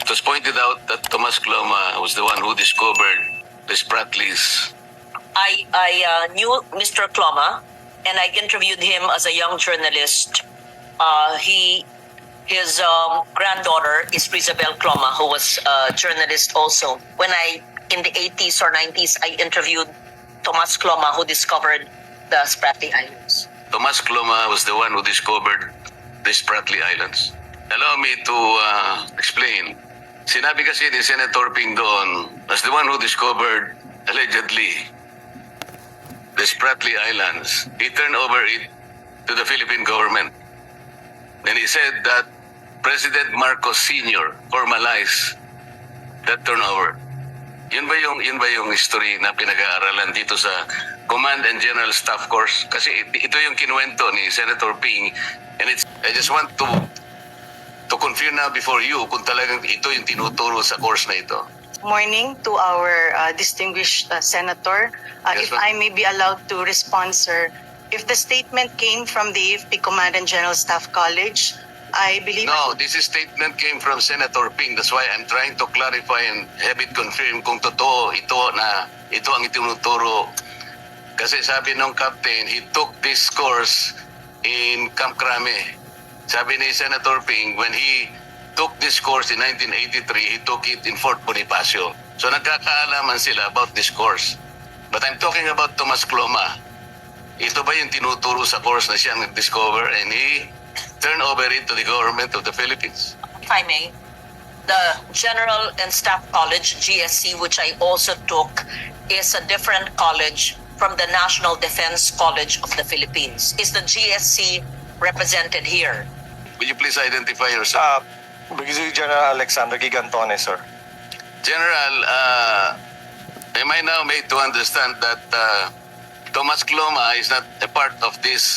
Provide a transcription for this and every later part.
It was pointed out that Tomas Cloma was the one who discovered the Spratlys. I knew Mr. Cloma, and I interviewed him as a young journalist. His granddaughter is Rizabel Cloma, who was a journalist also. When in the 80s or 90s, I interviewed Tomas Cloma, who discovered the Spratly Islands. Tomas Cloma was the one who discovered the Spratly Islands. Allow me to explain. Sinabi kasi ni Senator Ping doon as the one who discovered, allegedly, the Spratly Islands. He turned over it to the Philippine government. And he said that President Marcos Sr. formalized that turnover. Yun ba yung history na pinag-aaralan dito sa Command and General Staff Course? Kasi ito yung kinuwento ni Senator Ping. And I just want to confirm now before you kung talagang ito yung tinuturo sa course na ito. Morning to our distinguished senator. Yes, If I may be allowed to respond, sir. If the statement came from the AFP Command and General Staff College, I believe... No, this statement came from Senator Ping. That's why I'm trying to clarify and have it confirmed kung totoo ito ang itinuturo. Kasi sabi nung captain, he took this course in Camp Crame. Sabi ni Senator Ping, when he took this course in 1983, he took it in Fort Bonifacio. So nagkakaalaman sila about this course. But I'm talking about Tomas Cloma. Ito ba yung tinuturo sa course na siya nag-discover and he turned over it to the government of the Philippines? If I may, the General and Staff College, GSC, which I also took, is a different college from the National Defense College of the Philippines. Is the GSC represented here? Will you please identify yourself? Brigadier General Alexander Gigantone, sir. General, am I now made to understand that Tomas Cloma is not a part of this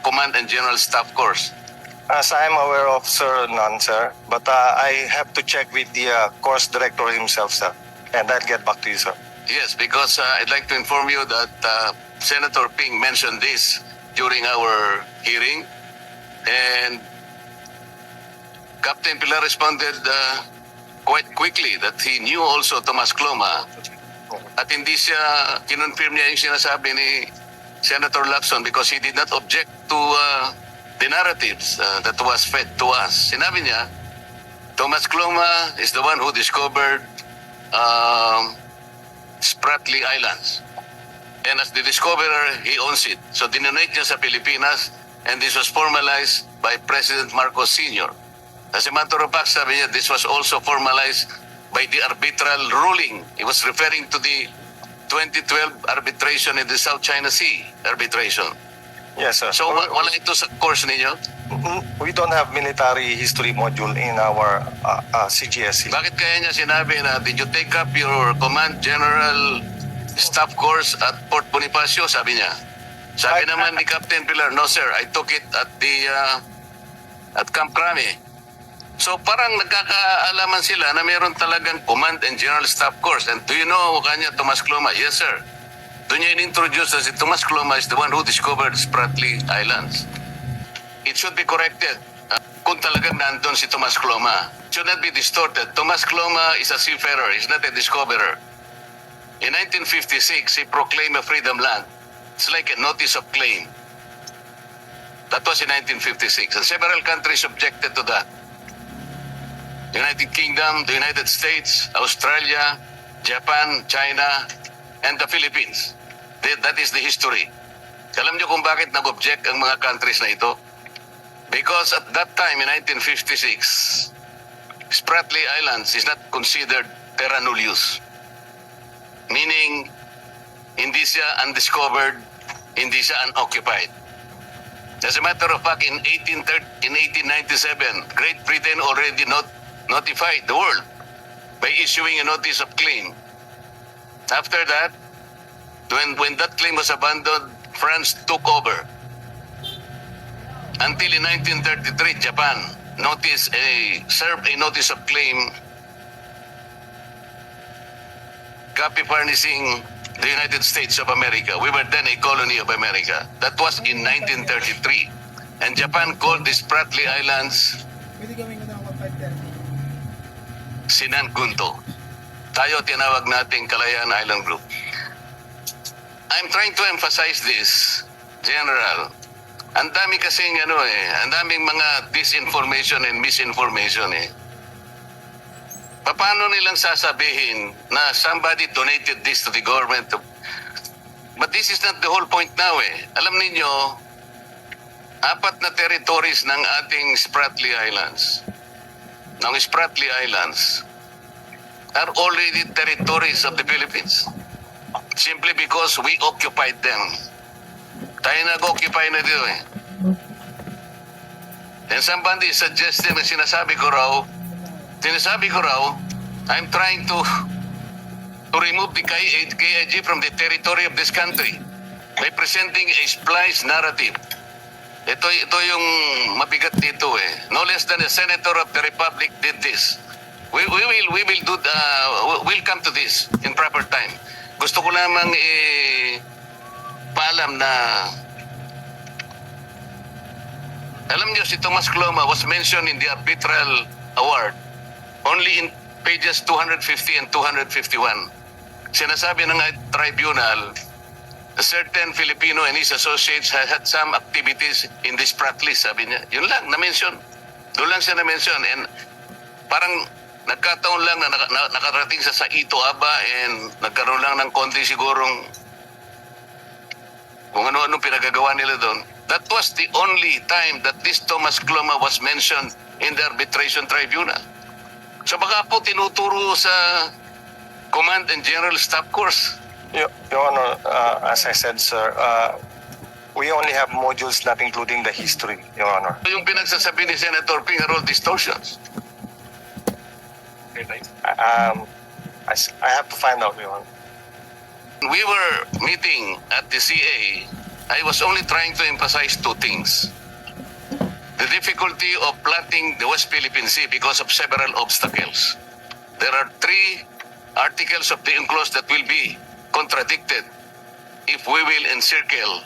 Command and General Staff course? As I am aware of, sir, none, sir. But I have to check with the course director himself, sir. And I'll get back to you, sir. Yes, because I'd like to inform you that Senator Ping mentioned this during our hearing, and Captain Pilar responded quite quickly that he knew also Tomas Cloma at hindi siya kinonfirm niya yung sinasabi ni Senator Lacson because he did not object to the narratives that was fed to us. Sinabi niya, Tomas Cloma is the one who discovered Spratly Islands. And as the discoverer, he owns it. So dinonate niya sa Pilipinas, and this was formalized by President Marcos Sr. As a matter of fact, sabi niya, this was also formalized by the arbitral ruling. He was referring to the 2012 arbitration in the South China Sea arbitration. Yes, sir. So wala ito sa course ninyo? We don't have military history module in our CGSC. Bakit kaya niya sinabi na, did you take up your Command General Staff course at Fort Bonifacio? Sabi niya. Sabi naman ni Captain Pilar, no sir, I took it at at Camp Crame. So parang nagkakaalaman sila na mayroon talagang Command and General Staff course. And do you know kanya Tomas Cloma? Yes sir. Doon niya in-introduce na si Tomas Cloma is the one who discovered Spratly Islands. It should be corrected kung talagang nandun si Tomas Cloma. It should not be distorted. Tomas Cloma is a seafarer, he's not a discoverer. In 1956, he proclaimed a freedom land. It's like a notice of claim. That was in 1956, and several countries objected to that. The United Kingdom, the United States, Australia, Japan, China, and the Philippines. That is the history. Alam niyo kung bakit nag-object ang mga countries na ito? Because at that time, in 1956, Spratly Islands is not considered terra nullius. Meaning, hindi siya undiscovered, hindi siya unoccupied. As a matter of fact, in 1897, Great Britain already notified the world by issuing a notice of claim. After that, when that claim was abandoned, France took over. Until in 1933, Japan served a notice of claim, copy furnishing the United States of America. We were then a colony of America. That was in 1933. And Japan called the Spratly Islands Sinan Gunto. Tayo tinawag nating Kalayaan Island Group. I'm trying to emphasize this, General. Ang dami kasing ang daming mga disinformation and misinformation eh. Paano nilang sasabihin na somebody donated this to the government? But this is not the whole point now eh. Alam ninyo, 4 na territories ng ating Spratly Islands, are already territories of the Philippines. Simply because we occupied them. Tayo nag-occupy na dito eh. And somebody suggested na sinasabi ko raw, I'm trying to remove the KIG from the territory of this country by presenting a splice narrative. Ito yung mabigat dito eh. No less than a senator of the republic did this. We will do we'll come to this in proper time. Gusto ko lamang paalam na alam niyo si Tomas Cloma was mentioned in the arbitral award only in pages 250 and 251. Sinasabi ng tribunal, a certain Filipino and his associates had some activities in this Spratly, sabi niya. Yun lang, na-mention. Doon lang siya na-mention. And parang nagkataon lang na nakarating sa Ito Aba and nagkaroon lang ng konti sigurong kung ano-anong pinagagawa nila doon. That was the only time that this Tomas Cloma was mentioned in the arbitration tribunal. So baka po tinuturo sa Command and General Staff Course. Your Honor, as I said, sir, we only have modules not including the history, Your Honor. Yung pinagsasabi ni Senator Ping are all distortions. I have to find out, Your Honor. We were meeting at the CA. I was only trying to emphasize 2 things. The difficulty of plotting the West Philippine Sea because of several obstacles. There are 3 articles of the UNCLOS that will be contradicted if we will encircle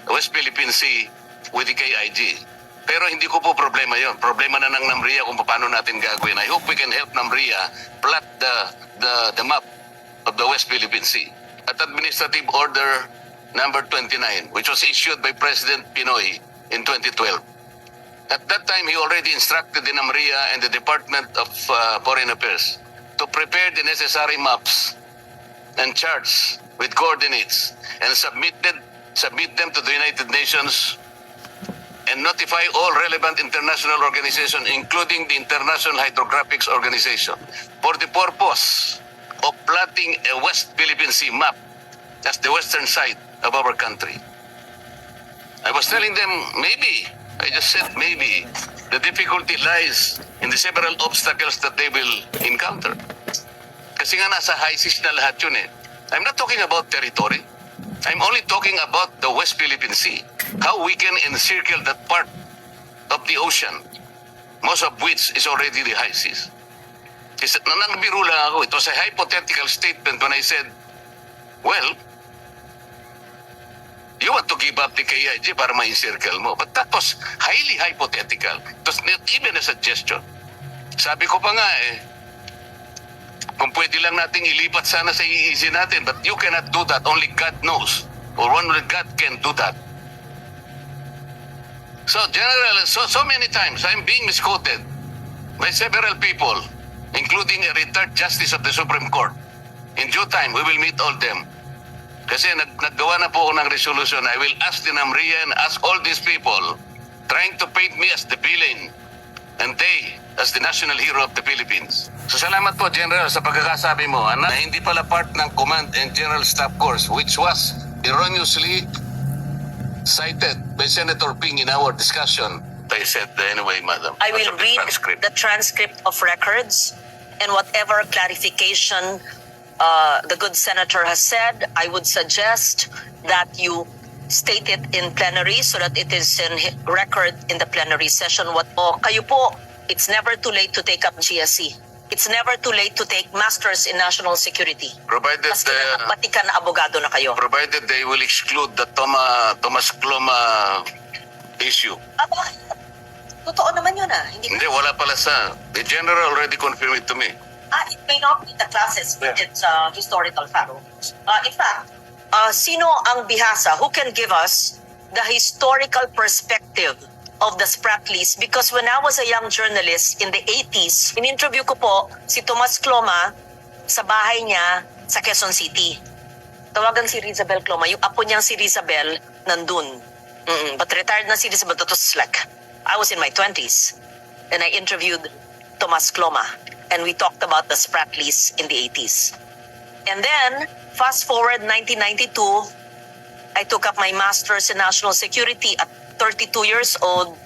the West Philippine Sea with the KIG. Pero hindi ko po problema yon. Problema na ng NAMRIA kung paano natin gagawin. I hope we can help NAMRIA plot the map of the West Philippine Sea. At Administrative Order number 29, which was issued by President Pinoy in 2012. At that time, he already instructed the NAMRIA and the Department of Foreign Affairs to prepare the necessary maps and charts with coordinates and submit them to the United Nations and notify all relevant international organizations, including the International Hydrographics Organization, for the purpose of plotting a West Philippine Sea map as the western side of our country. I was telling them, I just said maybe, the difficulty lies in the several obstacles that they will encounter. Kasi nga nasa high seas na lahat yun eh. I'm not talking about territory. I'm only talking about the West Philippine Sea. How we can encircle that part of the ocean, most of which is already the high seas. Kasi nangbiro lang ako. It was a hypothetical statement when I said, well, you want to give up the KIG para ma-encircle mo. But that was highly hypothetical. It was not even a suggestion. Sabi ko pa nga kung pwede lang nating ilipat sana sa EEZ natin, but you cannot do that. Only God knows. Or only God can do that. So, General, so many times I'm being misquoted by several people, including a retired Justice of the Supreme Court. In due time, we will meet all them. Kasi naggawa na po ako ng resolution. I will ask the NAMRIA and ask all these people trying to paint me as the villain and they as the national hero of the Philippines. So salamat po, General, sa pagkakasabi mo na hindi pala part ng Command and General Staff Course, which was erroneously cited by Senator Ping in our discussion. I said anyway, Madam. I will read Transcript. the transcript of records and whatever clarification the good senator has said. I would suggest that you state it in plenary so that it is in record in the plenary session. Kayo po, it's never too late to take up GSC. It's never too late to take Masters in National Security. Provided Batikan na abogado na kayo. provided they will exclude the Tomas Cloma issue. Totoo naman yun ah. Hindi Hindi, wala pala sa... The General already confirmed it to me. It may not be the classes, but Yeah. it's historical fact. In fact, sino ang bihasa who can give us the historical perspective of the Spratlys? Because when I was a young journalist in the 80s, in-interview ko po si Tomas Cloma sa bahay niya sa Quezon City. Tawagan si Rizabel Cloma. Yung apo niyang si Rizabel nandun. But retired na si Rizabel. That was like, I was in my 20s. And I interviewed Tomas Cloma. And we talked about the Spratlys in the 80s. And then, fast forward 1992, I took up my master's in national security at 32 years old.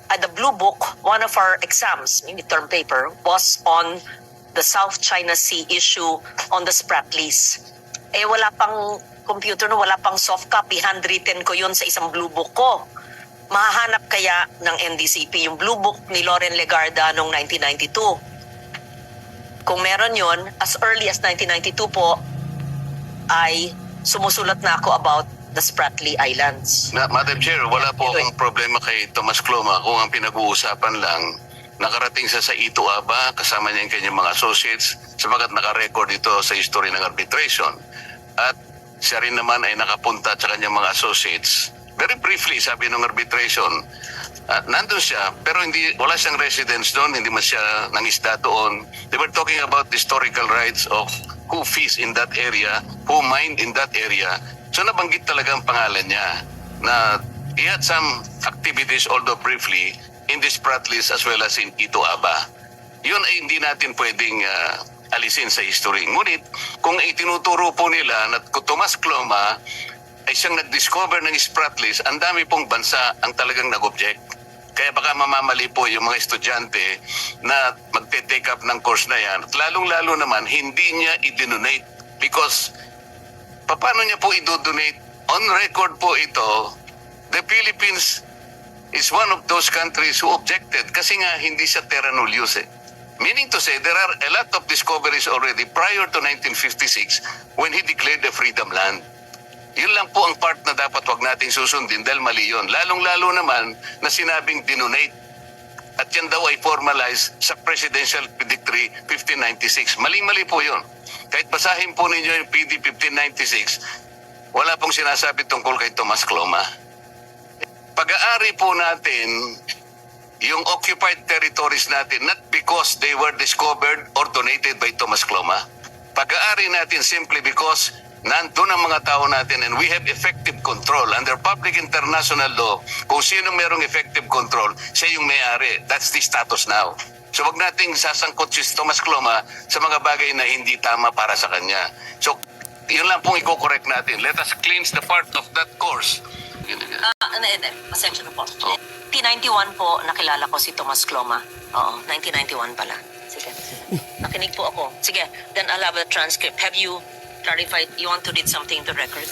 At the Blue Book, one of our exams, midterm paper, was on the South China Sea issue on the Spratlys. Wala pang computer, no, wala pang soft copy. Handwritten ko yun sa isang Blue Book ko. Mahahanap kaya ng NDCP yung Blue Book ni Loren Legarda noong 1992? Kung meron yun, as early as 1992 po, ay sumusulat na ako about the Spratly Islands. Madam Chair, wala po akong problema kay Tomas Cloma kung ang pinag-uusapan lang nakarating sa Ito Aba, kasama niya yung kanyang mga associates, sapagat nakarecord ito sa history ng arbitration. At siya rin naman ay nakapunta sa kanyang mga associates. Very briefly, sabi ng arbitration, nandun siya, pero wala siyang residence doon, hindi man siya nangisda doon. They were talking about the historical rights of who fish in that area, who mine in that area. So nabanggit talaga ang pangalan niya na he had some activities, although briefly, in the Spratlys as well as in Ito Aba. Yun ay hindi natin pwedeng alisin sa history. Ngunit kung itinuturo po nila na Tomas Cloma ay siyang nag-discover ng Spratlys, ang dami pong bansa ang talagang nag-object. Kaya baka mamamali po yung mga estudyante na magte-take up ng course na yan. At lalong-lalo naman, hindi niya i-donate because paano niya po i-donate? On record po ito, the Philippines is one of those countries who objected kasi nga hindi siya terra nullius eh. Meaning to say, there are a lot of discoveries already prior to 1956 when he declared the freedom land. Yun lang po ang part na dapat wag nating susundin dahil mali yun. Lalong-lalo naman na sinabing dinonate. At yan daw ay formalized sa Presidential Decree 1596. Maling-mali po yun. Kahit basahin po ninyo yung PD 1596, wala pong sinasabi tungkol kay Tomas Cloma. Pag-aari po natin yung occupied territories natin not because they were discovered or donated by Tomas Cloma. Pag-aari natin simply because nandun ang mga tao natin and we have effective control. Under public international law, kung sino merong effective control, siya yung may-ari. That's the status now. So wag nating sasangkot si Tomas Cloma sa mga bagay na hindi tama para sa kanya. So yun lang pong i-correct natin. Let us cleanse the part of that course. Pasensya na po. 1991 po, nakilala ko si Tomas Cloma. Oo, 1991 pala. Sige. Nakinig po ako. Sige, then I'll have a transcript. Have you clarified, you want to read something to record?